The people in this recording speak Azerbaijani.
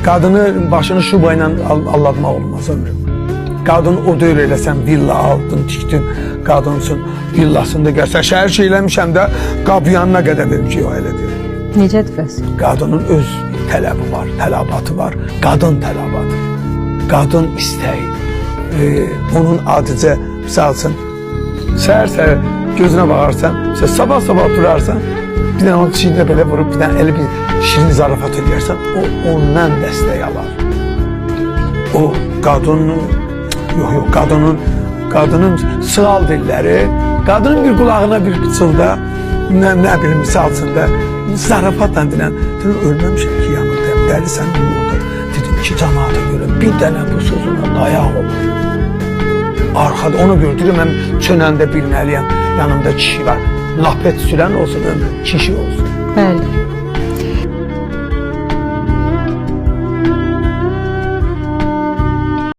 Qadını başını şuba ilə allatmaq olmaz ömrüm. Qadın o döyür eləsən, villa aldın, tikdin, qadın üçün villasında gəlsən, şəhər şey eləmişəm də qapıyanına qədər vermişik o elə deyir. Necədir bəs? Qadının öz tələbi var, tələbatı var, qadın tələbatı, qadın istəyi. Onun adicə, misal üçün, səhər-səhər gözünə baxarsan, sabah-sabah durarsan, bir dənə onun çiğnə belə vurub, bir dənə elə bir şirin zarafat edərsən, o ondan dəstək alar. O qadının, qadının sığal dilləri, qadının bir qulağına bir pıçılda, nə bilim, misal üçün də, zarafatla dilən, dedim, ölməmişəm ki, yanındayım, dəli sən olurdur. Dedim ki, cəmaata görə bir dənə bu sözünə dayaq olur. Arxada, ona görə dedim, mən çönəndə bilməliyəm, yanımda kişi var. Lapet sürən olsun, ömrüm, kişi olsun. Bəli.